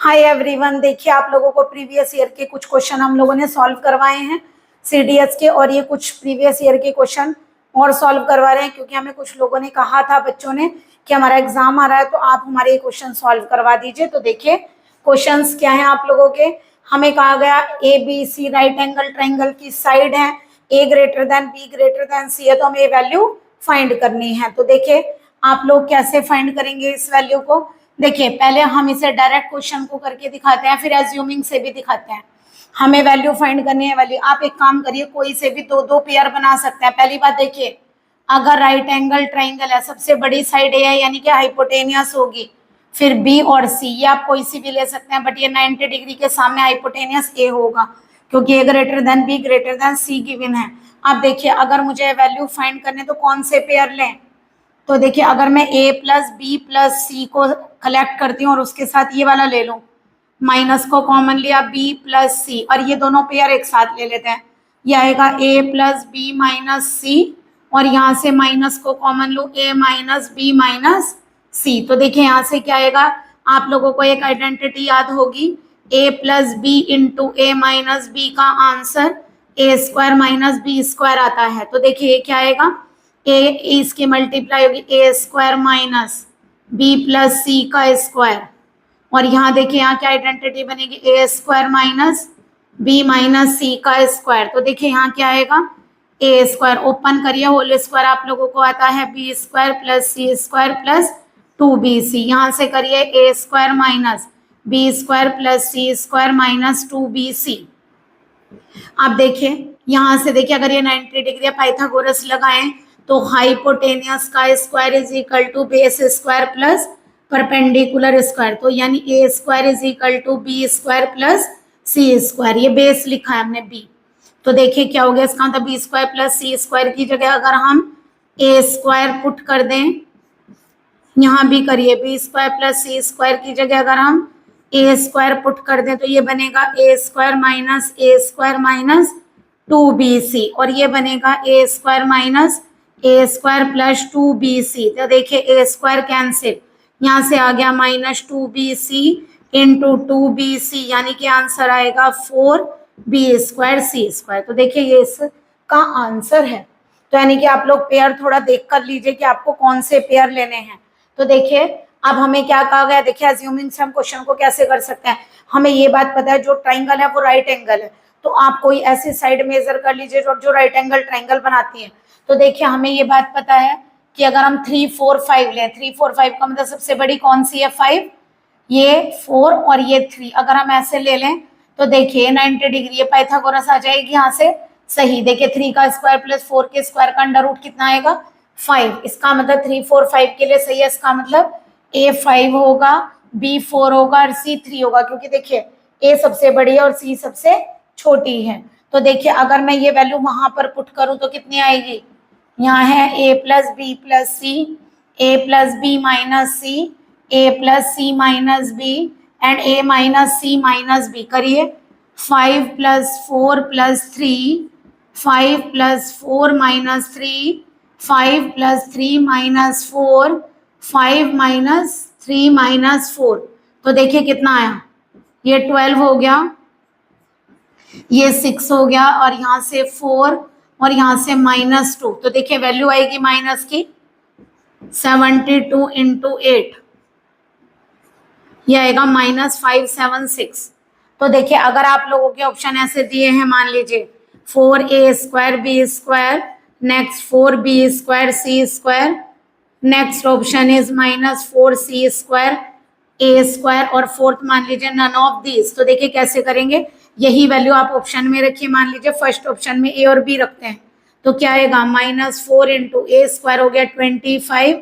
Hi everyone, देखिए आप लोगों को प्रीवियस ईयर के कुछ क्वेश्चन हम लोगों ने सॉल्व करवाए हैं सीडीएस के, और ये कुछ प्रीवियस ईयर के क्वेश्चन और सॉल्व करवा रहे हैं क्योंकि हमें कुछ लोगों ने कहा था, बच्चों ने, कि हमारा एग्जाम आ रहा है तो आप हमारे ये क्वेश्चन सॉल्व करवा दीजिए। तो देखिए क्वेश्चंस क्या हैं आप लोगों के। हमें कहा गया A B C right angle triangle की साइड है, A greater than B greater than C है, तो हमें ये वैल्यू फाइंड करनी है। तो देखिए आप लोग कैसे फाइंड करेंगे इस वैल्यू को। देखिए पहले हम इसे डायरेक्ट क्वेश्चन को करके दिखाते हैं, फिर एज्यूमिंग से भी दिखाते हैं। हमें वैल्यू फाइंड करनी है वैल्यू। आप एक काम करिए, कोई से भी दो दो पेयर बना सकते हैं। पहली बात देखिए, अगर राइट एंगल ट्राइंगल है, सबसे बड़ी साइड ए है यानी कि हाइपोटेनियस होगी, फिर बी और सी, ये आप कोई सी भी ले सकते हैं, बट ये 90 डिग्री के सामने हाइपोटेनियस ए होगा क्योंकि A greater than B greater than C given है। अब देखिए अगर मुझे वैल्यू फाइंड करने तो कौन से पेयर लें। तो देखिए अगर मैं a प्लस बी प्लस सी को कलेक्ट करती हूँ और उसके साथ ये वाला ले लूं, माइनस को कॉमन लिया b प्लस सी, और ये दोनों पेयर एक साथ ले लेते हैं, ये आएगा a प्लस बी माइनस सी, और यहाँ से माइनस को कॉमन लूँ a माइनस बी माइनस सी। तो देखिए यहाँ से क्या आएगा, आप लोगों को एक आइडेंटिटी याद होगी, a plus B into A minus B का answer A square minus B square आता है। तो देखिए ये क्या आएगा, ए इसकी मल्टीप्लाई होगी A square minus B plus C का स्क्वायर, और यहाँ देखिए यहाँ क्या आइडेंटिटी बनेगी, A square minus B minus C का स्क्वायर। तो देखिए यहाँ क्या आएगा, ए स्क्वायर ओपन करिए, होल स्क्वायर आप लोगों को आता है B square plus C square plus 2bc, यहाँ से करिए A square minus B square plus C square minus 2bc। अब देखिए यहाँ से देखिए अगर ये 90 डिग्री पाइथागोरस लगाएं तो हाइपोटेनियस का square is equal to base square plus perpendicular square, तो यानी A square is equal to B square plus C square, ये बेस लिखा है हमने बी। तो देखिए क्या हो गया इसका मतलब B square plus C square की जगह अगर हम ए स्क्वायर पुट कर दें, यहाँ भी करिए B square plus C square की जगह अगर हम ए स्क्वायर पुट कर दें तो ये बनेगा ए स्क्वायर माइनस 2bc, और ये बनेगा ए स्क्वायर माइनस ए स्क्वायर प्लस 2bc। तो देखिए ए स्क्वायर कैंसिल, यहाँ से आ गया माइनस 2bc इंटू 2bc, यानी कि आंसर आएगा 4b स्क्वायर सी स्क्वायर। तो देखिए ये इसका आंसर है। तो यानी कि आप लोग पेयर थोड़ा देख कर लीजिए कि आपको कौन से पेयर लेने हैं। तो देखिए अब हमें क्या कहा गया, देखिए अज्यूमिंग से हम क्वेश्चन को कैसे कर सकते हैं। हमें ये बात पता है जो ट्राइंगल है वो राइट एंगल है, तो आप कोई ऐसी साइड मेजर कर लीजिए जो राइट एंगल ट्राइंगल बनाती है। तो देखिए हमें ये बात पता है कि अगर हम 3 4 5 लें, 3 4 5 का मतलब सबसे बड़ी कौन सी है 5, ये 4 और ये 3, अगर हम ऐसे ले लें तो देखिए 90 डिग्री ये पाइथागोरस आ जाएगी यहाँ से सही। देखिए 3 का स्क्वायर प्लस 4 के स्क्वायर का अंडर रूट कितना आएगा 5, इसका मतलब 3 4 5 के लिए सही है। इसका मतलब ए 5 होगा, बी 4 होगा और सी 3 होगा, क्योंकि देखिए ए सबसे बड़ी है और सी सबसे छोटी है। तो देखिए अगर मैं ये वैल्यू वहां पर पुट करूं तो कितनी आएगी, यहाँ है A plus B plus C, A plus B minus C, A plus C minus B and A minus C minus B. करिए 5 plus 4 plus 3, 5 plus 4 minus 3, 5 plus 3 minus 4, 5 minus 3 minus 4। तो देखिए कितना आया, ये 12 हो गया, ये 6 हो गया, और यहाँ से 4 और यहाँ से माइनस 2। तो देखिए वैल्यू आएगी माइनस की 72 इंटू 8, ये आएगा माइनस 576। तो देखिए अगर आप लोगों के ऑप्शन ऐसे दिए हैं, मान लीजिए 4a square B square, next 4b square C square, next option is minus 4c square A square, और फोर्थ मान लीजिए नन ऑफ दीज। तो देखिए कैसे करेंगे, यही वैल्यू आप ऑप्शन में रखिए। मान लीजिए फर्स्ट ऑप्शन में ए और बी रखते हैं तो क्या आएगा माइनस 4 इंटू ए स्क्वायर हो गया 25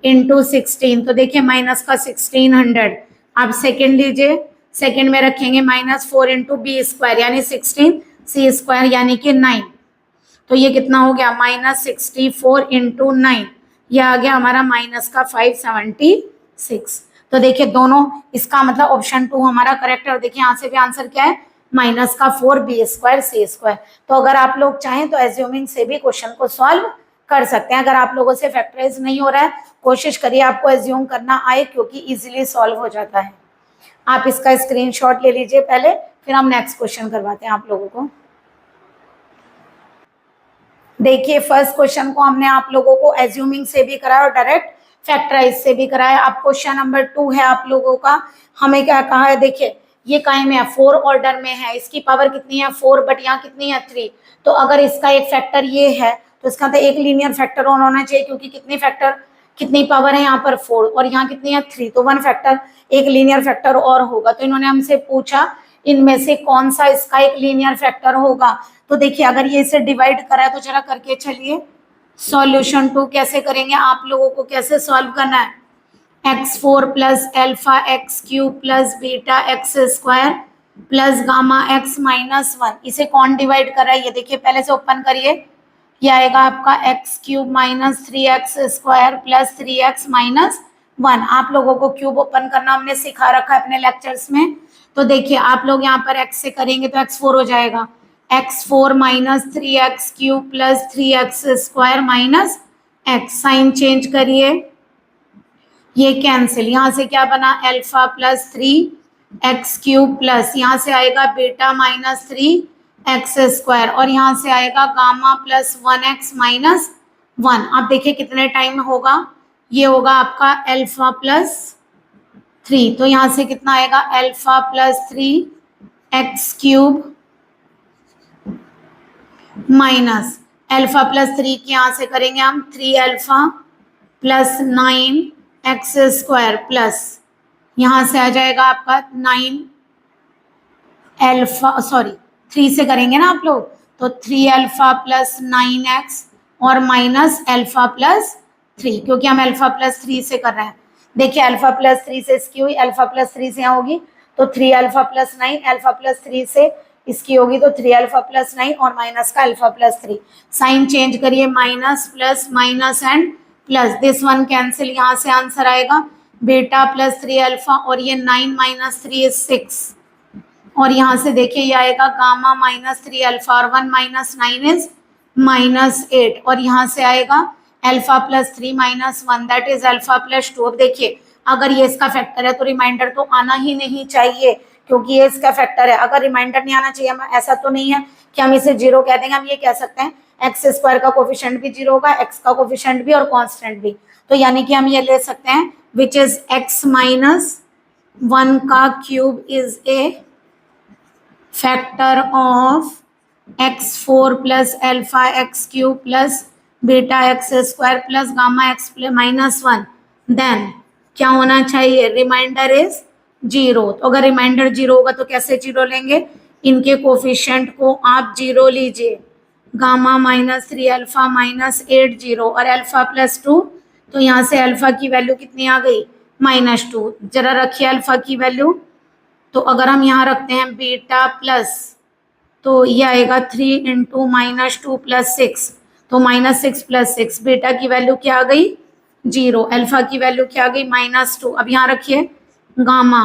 इंटू 16, तो देखिए माइनस का 1600। आप सेकेंड लीजिए, सेकेंड में रखेंगे माइनस 4 इंटू बी स्क्वायर यानी 16 सी स्क्वायर यानी कि 9, तो ये कितना हो गया माइनस 64 इंटू 9, ये आ गया हमारा माइनस का 576। तो देखिए दोनों, इसका मतलब ऑप्शन 2 हमारा करेक्ट है। और देखिए यहाँ से भी आंसर क्या है, माइनस का 4b स्क्वायर सी स्क्वायर। तो अगर आप लोग चाहें तो एज्यूमिंग से भी क्वेश्चन को सॉल्व कर सकते हैं। अगर आप लोगों से फैक्टराइज नहीं हो रहा है, कोशिश करिए आपको एज्यूम करना आए, क्योंकि इजीली सॉल्व हो जाता है। आप इसका स्क्रीनशॉट ले लीजिए पहले, फिर हम नेक्स्ट क्वेश्चन करवाते हैं आप लोगों को। देखिए फर्स्ट क्वेश्चन को हमने आप लोगों को एज्यूमिंग से भी कराया और डायरेक्ट फैक्टराइज से भी कराया। अब क्वेश्चन नंबर 2 है आप लोगों का, हमें क्या कहा है, देखिए ये काहे में है, 4 ऑर्डर में है, इसकी पावर कितनी है 4, बट यहाँ कितनी है 3। तो अगर इसका एक फैक्टर ये है तो इसका तो एक लीनियर फैक्टर ऑन होना चाहिए, क्योंकि कितनी पावर है यहाँ पर 4 और यहाँ कितनी है 3, तो 1 फैक्टर, एक लीनियर फैक्टर और होगा। तो इन्होंने हमसे पूछा इनमें से कौन सा इसका एक लीनियर फैक्टर होगा। तो देखिए अगर ये इसे डिवाइड करा है तो जरा करके चलिए। सॉल्यूशन 2 कैसे करेंगे, आप लोगों को कैसे सॉल्व करना है, x4 plus alpha x cube plus beta x square plus gamma x minus 1, इसे कौन डिवाइड कर रहा है, ये देखिए पहले से ओपन करिए। ये आएगा आपका x cube minus 3x square plus 3x minus 1। आप लोगों को क्यूब ओपन करना हमने सिखा रखा है अपने लेक्चर्स में। तो देखिए आप लोग यहाँ पर x से करेंगे तो x4 हो जाएगा, x4 minus 3x cube plus 3x square minus x, sign change करिए, ये कैंसिल, यहाँ से क्या बना alpha plus 3x cube plus यहाँ से आएगा बीटा माइनस 3x स्क्वायर और यहाँ से आएगा गामा प्लस 1x माइनस 1। अब देखिए कितने टाइम में होगा, ये होगा आपका अल्फा प्लस 3, तो यहाँ से कितना आएगा alpha plus 3x cube minus alpha plus 3 की यहाँ से करेंगे हम 3 alpha plus 9x square plus यहाँ से आ जाएगा आपका 9 अल्फा, सॉरी 3 से करेंगे ना आप लोग, तो 3 अल्फा प्लस 9x और माइनस अल्फा प्लस 3, क्योंकि हम अल्फा प्लस 3 से कर रहे हैं। देखिए अल्फा प्लस 3 से इसकी हुई, अल्फा प्लस 3 से यहाँ होगी तो 3 अल्फा प्लस 9, अल्फा प्लस 3 से इसकी होगी तो 3 अल्फा प्लस 9 और माइनस का अल्फा प्लस 3, साइन चेंज करिए, minus plus minus and plus, this one cancel, यहाँ से आंसर आएगा बीटा प्लस 3 अल्फा और ये 9 माइनस 3 इज 6 और यहाँ से देखिए ये आएगा गामा माइनस 3 अल्फा और 1 माइनस 9 इज माइनस 8 और यहाँ से आएगा alpha plus 3 minus 1 that is alpha plus 2। अब देखिए अगर ये इसका फैक्टर है तो रिमाइंडर तो आना ही नहीं चाहिए, क्योंकि ये इसका फैक्टर है। अगर रिमाइंडर नहीं आना चाहिए, ऐसा तो नहीं है कि हम इसे 0 कह देंगे, हम ये कह सकते हैं एक्स स्क्वायर का कोफिशिएंट भी 0 होगा, एक्स का कोफिशिएंट भी और कांस्टेंट भी, तो यानी कि हम ये ले सकते हैं विच इज x माइनस 1 का cube is a factor of x4 plus alpha x cube plus beta x square plus gamma x minus 1, then क्या होना चाहिए, रिमाइंडर इज 0। तो अगर रिमाइंडर 0 होगा तो कैसे 0 लेंगे, इनके कोफिशिएंट को आप 0 लीजिए, गामा माइनस 3 अल्फा माइनस 8 0 और अल्फा प्लस 2, तो यहाँ से अल्फा की वैल्यू कितनी आ गई -2, जरा रखिए अल्फा की वैल्यू, तो अगर हम यहाँ रखते हैं बीटा प्लस तो ये आएगा 3 इंटू -2 प्लस 6, तो -6 प्लस 6, बीटा की वैल्यू क्या आ गई 0, अल्फा की वैल्यू क्या आ गई -2। अब यहाँ रखिए gamma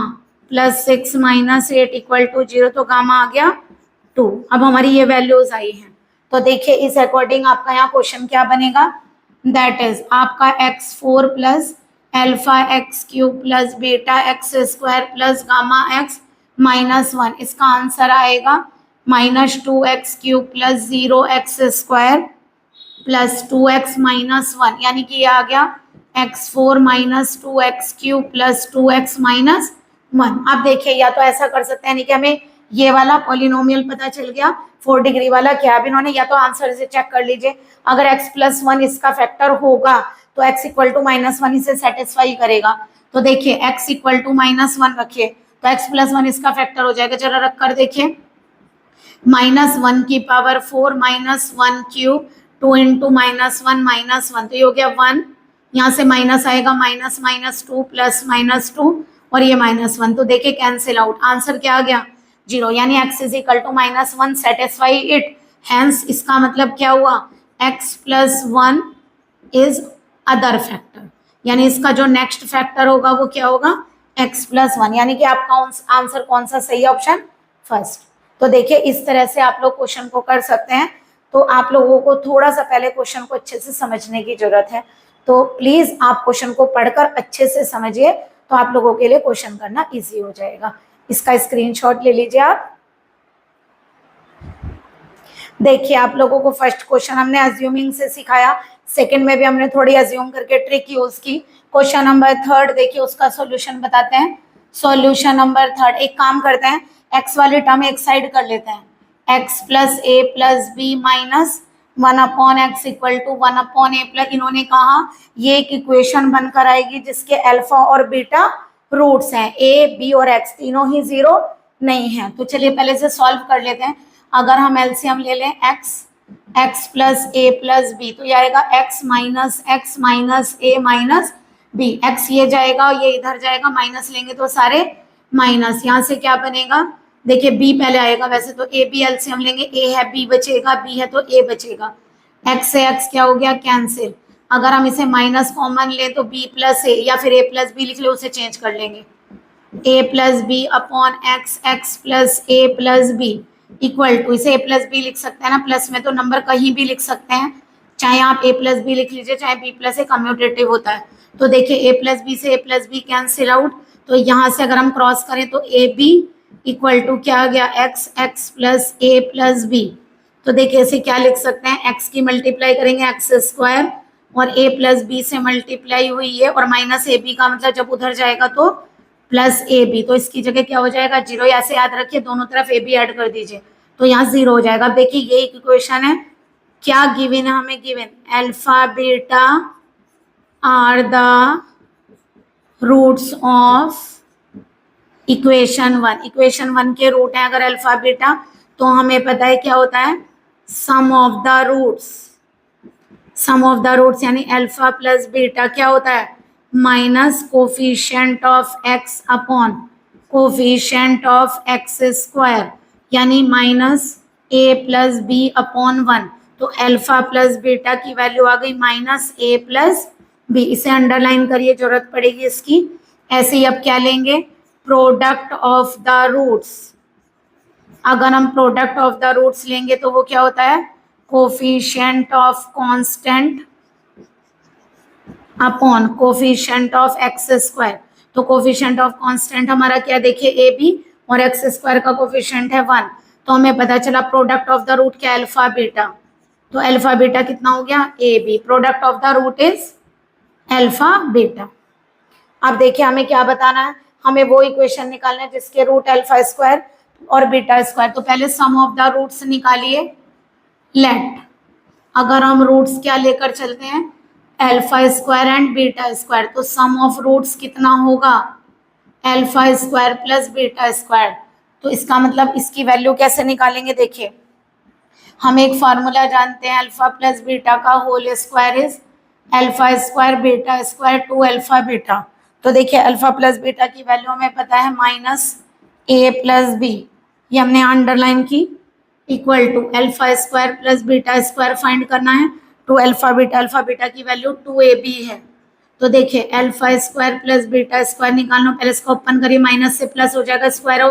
plus 6 minus 8 equal to 0, तो गामा आ गया 2। अब हमारी ये वैल्यूज आई हैं, तो देखिए इस अकॉर्डिंग आपका यहाँ क्वेश्चन क्या बनेगा, दैट इज आपका x4 plus alpha x cube plus beta x square plus gamma x minus 1, इसका आंसर आएगा -2x cube plus 0x square plus 2x minus 1, यानी कि ये आ गया x4 minus 2x cube plus 2x minus 1। अब देखिए या तो ऐसा कर सकते हैं, यानी कि हमें ये वाला पॉलिनोमियल पता चल गया 4 डिग्री वाला क्या, अब इन्होंने या तो आंसर से चेक कर लीजिए, अगर x प्लस 1 इसका फैक्टर होगा तो x इक्वल टू -1 इसे सेटिस्फाई करेगा। तो देखिए x इक्वल टू -1 रखिए तो x प्लस 1 इसका फैक्टर हो जाएगा, जरा रख कर देखिए, -1 की पावर 4 -1 क्यूब 2 इंटू -1 तो ये हो गया 1, यहाँ से माइनस आएगा -2 प्लस -2 और ये -1, तो देखिए कैंसिल आउट, आंसर क्या आ गया 0, यानी x is equal to -1 satisfy it, hence इसका मतलब क्या हुआ x plus 1 is other factor, यानी इसका जो नेक्स्ट फैक्टर होगा वो क्या होगा x प्लस 1, यानी कि आपका आंसर कौन सा सही ऑप्शन फर्स्ट। तो देखिए इस तरह से आप लोग क्वेश्चन को कर सकते हैं। तो आप लोगों को थोड़ा सा पहले क्वेश्चन को अच्छे से समझने की जरूरत है, तो प्लीज आप क्वेश्चन को पढ़कर अच्छे से समझिए, तो आप लोगों के लिए क्वेश्चन करना इजी हो जाएगा। इसका स्क्रीनशॉट ले लीजिए आप। देखिए आप लोगों को फर्स्ट क्वेश्चन हमने अज्यूमिंग से सिखाया, सेकंड में भी हमने थोड़ी अज्यूम करके ट्रिक यूज की। क्वेश्चन नंबर थर्ड देखिए, उसका सॉल्यूशन बताते हैं। सॉल्यूशन नंबर थर्ड, एक काम करते हैं, एक्स वाली टर्म एक साइड कर लेते हैं, x plus A plus B minus 1/x equal to 1/a plus, इन्होंने कहा ये एक इक्वेशन बनकर आएगी जिसके अल्फा और बीटा रूट्स हैं, ए बी और एक्स तीनों ही जीरो नहीं है। तो चलिए पहले से सॉल्व कर लेते हैं। अगर हम एलसीएम ले लें x plus A plus B, तो ये आएगा एक्स माइनस ए माइनस बी, एक्स ये जाएगा और ये इधर जाएगा, माइनस लेंगे तो सारे माइनस, यहाँ से क्या बनेगा, देखिए बी पहले आएगा, वैसे तो ए बी एलसीएम लेंगे, ए है बी बचेगा, बी है तो ए बचेगा, एक्स से एक्स क्या हो गया कैंसिल। अगर हम इसे माइनस कॉमन ले तो बी प्लस ए या फिर ए प्लस बी लिख ले, उसे चेंज कर लेंगे, A plus B upon X, X plus A plus B equal to, इसे ए प्लस बी लिख सकते हैं ना, प्लस में तो नंबर कहीं भी लिख सकते हैं, चाहे आप ए प्लस बी लिख लीजिए चाहे बी प्लस ए, कम्यूटेटिव होता है। तो देखिए ए प्लस बी से ए प्लस बी कैंसिल आउट, तो यहाँ से अगर हम क्रॉस करें तो ए बी इक्वल टू क्या आ गया, x, X plus A plus B. तो देखिए इसे क्या लिख सकते हैं, एक्स की मल्टीप्लाई करेंगे एक्स स्क्वायर और ए प्लस बी से मल्टीप्लाई हुई है और माइनस ए बी का मतलब जब उधर जाएगा तो प्लस ए बी, तो इसकी जगह क्या हो जाएगा जीरो, ऐसे याद रखिए दोनों तरफ ए बी ऐड कर दीजिए तो यहाँ जीरो हो जाएगा। अब देखिए ये एक इक्वेशन है, क्या गिवन है हमें, given alpha beta are the roots of equation one, equation one के रूट है अगर अल्फा बीटा, तो हमें पता है क्या होता है sum of the roots, sum of the roots यानी अल्फा प्लस बीटा क्या होता है minus coefficient of X upon coefficient of x square, यानी minus A plus B upon 1। तो अल्फा प्लस बीटा की वैल्यू आ गई माइनस ए प्लस बी, इसे अंडरलाइन करिए जरूरत पड़ेगी इसकी। ऐसे ही अब क्या लेंगे, प्रोडक्ट ऑफ द रूट्स, अगर हम प्रोडक्ट ऑफ द रूट्स लेंगे तो वो क्या होता है coefficient of constant upon coefficient of x square. तो कोफिशिएंट ऑफ कांस्टेंट हमारा क्या, देखिए ए बी और एक्स स्क्वायर का कोफिशिएंट है 1, तो हमें पता चला प्रोडक्ट ऑफ द रूट क्या अल्फा बीटा, तो अल्फा बीटा कितना हो गया A B, product of the root is alpha beta. अब देखिए हमें क्या बताना है, हमें वो इक्वेशन निकालना है जिसके रूट अल्फा स्क्वायर और बीटा स्क्वायर। तो पहले सम ऑफ द रूट्स निकालिए, लेट अगर हम रूट्स क्या लेकर चलते हैं alpha square and beta square, तो सम ऑफ रूट्स कितना होगा alpha square plus beta square. तो इसका मतलब इसकी वैल्यू कैसे निकालेंगे, देखिए हम एक फार्मूला जानते हैं अल्फा प्लस बीटा का whole square is alpha square beta square two alpha beta. तो देखिए अल्फा प्लस बीटा की वैल्यू हमें पता है माइनस ए प्लस बी, ये हमने अंडरलाइन की, equal to alpha square plus beta square find करना है टू अल्फा बीटा की वैल्यू 2ab है। तो देखिए alpha square plus beta square निकालना, पहले इसको ओपन करिए, माइनस से प्लस हो जाएगा, स्क्वायर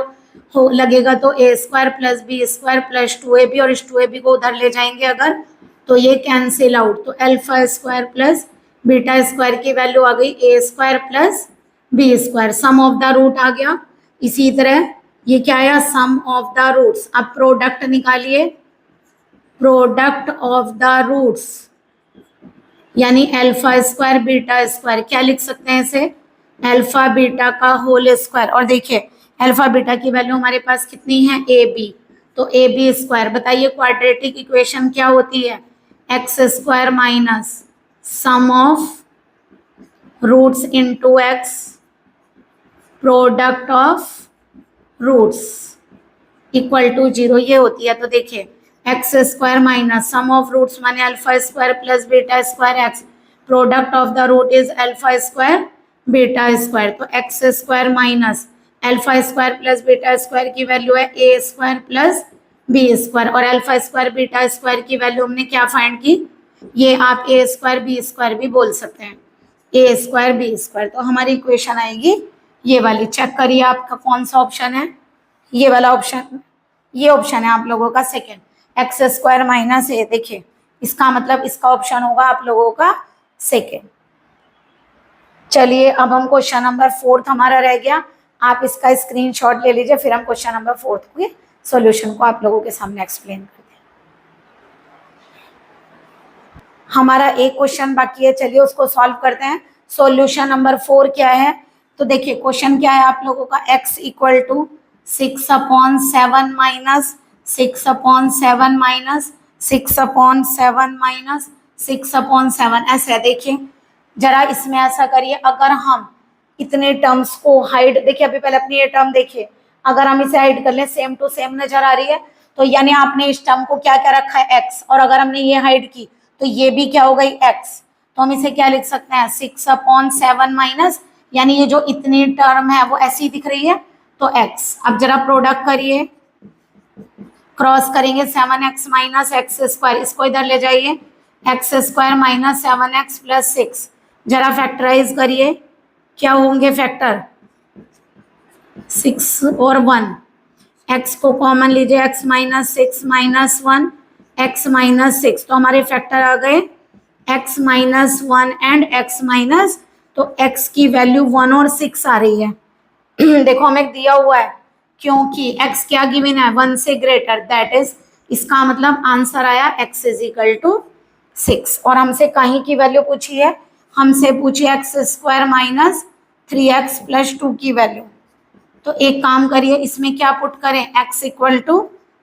हो लगेगा तो A square plus B square plus 2ab, और इस 2ab को उधर ले जाएंगे अगर तो ये कैंसिल आउट, तो alpha square plus beta square की वैल्यू आ गई A square plus B square, sum of the root आ गया। इसी तरह ये क्या आया सम ऑफ द रूट्स, अब प्रोडक्ट निकालिए, प्रोडक्ट ऑफ द रूट्स यानी अल्फा स्क्वायर बीटा स्क्वायर, क्या लिख सकते हैं इसे अल्फा बीटा का होल स्क्वायर, और देखिए अल्फा बीटा की वैल्यू हमारे पास कितनी है ए बी, तो ए बी स्क्वायर। बताइए क्वाड्रेटिक इक्वेशन क्या होती है X square minus sum of roots into X product of roots equal to 0 ये होती है। तो देखिए X square minus sum of roots माने alpha square plus beta square X, product of the root is alpha square beta square, तो X square minus alpha square plus beta square की value है A square plus B square, और alpha square beta square की value हमने क्या find की, ये आप ए स्क्वायर बी स्क्वायर भी बोल सकते हैं, ए स्क्वायर बी स्क्वायर। तो हमारी इक्वेशन आएगी ये वाली, चेक करिए आपका कौन सा ऑप्शन है, ये वाला ऑप्शन, ये ऑप्शन है आप लोगों का सेकेंड, एक्स स्क्वायर माइनस ए, देखिए इसका मतलब इसका ऑप्शन होगा आप लोगों का सेकेंड। चलिए अब हम क्वेश्चन नंबर 4 हमारा रह गया, आप इसका स्क्रीनशॉट ले लीजिए, फिर हम क्वेश्चन नंबर 4 के सॉल्यूशन को आप लोगों के सामने एक्सप्लेन करते हैं। हमारा एक क्वेश्चन बाकी है, चलिए उसको सॉल्व करते हैं। सॉल्यूशन नंबर 4 क्या है, तो देखिए क्वेश्चन क्या है आप लोगों का, x equal to 6/7 minus 6/7 minus 6/7 minus 6/7 ऐसे है। देखिए जरा इसमें ऐसा करिए, अगर हम इतने टर्म्स को हाइड, देखिए अभी पहले अपनी ये टर्म देखिए, अगर हम इसे हाइड कर लें सेम टू सेम नजर आ रही है, तो यानी आपने इस टर्म को क्या क्या रखा है x, और अगर हमने ये हाइड की तो ये भी क्या हो गई x, तो हम इसे क्या लिख सकते हैं 6/7 माइनस, यानी ये जो इतनी टर्म है वो ऐसी दिख रही है तो x। अब जरा प्रोडक्ट करिए, क्रॉस करेंगे 7x माइनस एक्स स्क्वायर, इसको इधर ले जाइए, x square minus 7x plus 6, जरा फैक्टराइज करिए, क्या होंगे फैक्टर 6 और 1, x को कॉमन लीजिए, x minus 6 minus 1 x minus 6, तो हमारे फैक्टर आ गए x minus 1 and x minus, तो x की वैल्यू 1 और 6 आ रही है। देखो हमें दिया हुआ है, क्योंकि x क्या गिवन है 1 से ग्रेटर, दैट इज इसका मतलब आंसर आया x इज इक्वल टू 6। और हमसे कहीं की वैल्यू पूछी है, हमसे पूछी x square minus 3x plus 2 की वैल्यू, तो एक काम करिए इसमें क्या पुट करें x इक्वल टू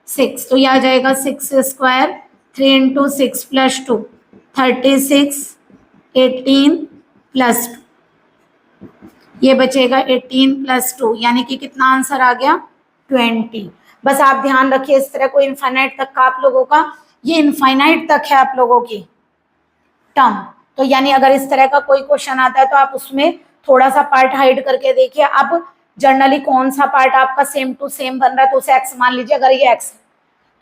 6, तो यह आ जाएगा 6 स्क्वायर 3 इंटू 6 प्लस 2 36 18 प्लस 2, ये बचेगा 18 प्लस 2, यानी कि कितना आंसर आ गया 20। बस आप ध्यान रखिए इस तरह कोई इनफाइनाइट तक का आप लोगों का, ये इनफाइनाइट तक है आप लोगों की टर्म, तो यानी अगर इस तरह का कोई क्वेश्चन आता है तो आप उसमें थोड़ा सा पार्ट हाइड करके देखिए। अब जनरली कौन सा पार्ट आपका सेम टू सेम बन रहा है, तो उसे x मान लीजिए, अगर ये x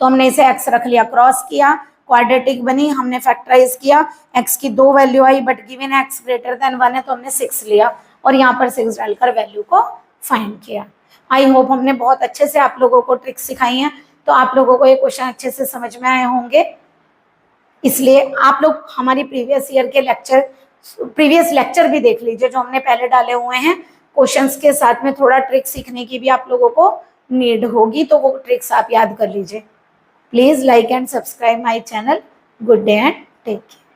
तो हमने इसे x रख लिया, क्रॉस किया, क्वाड्रेटिक बनी, हमने फैक्टराइज किया, x की 2 वैल्यू आई बट गिवन है x ग्रेटर देन 1 है तो हमने 6 लिया और यहाँ पर 6 डालकर वैल्यू को फाइंड किया। आई होप हमने बहुत अच्छे से आप लोगों को ट्रिक्स सिखाई हैं, तो आप लोगों को ये क्वेश्चन अच्छे से समझ में आए होंगे। इसलिए आप लोग हमारी प्रीवियस लेक्चर भी देख लीजिए जो हमने पहले डाले हुए हैं, क्वेश्चंस के साथ में थोड़ा ट्रिक सीखने की भी आप लोगों को नीड होगी, तो वो ट्रिक्स आप याद कर लीजिए। Please like and subscribe my channel. Good day and take care.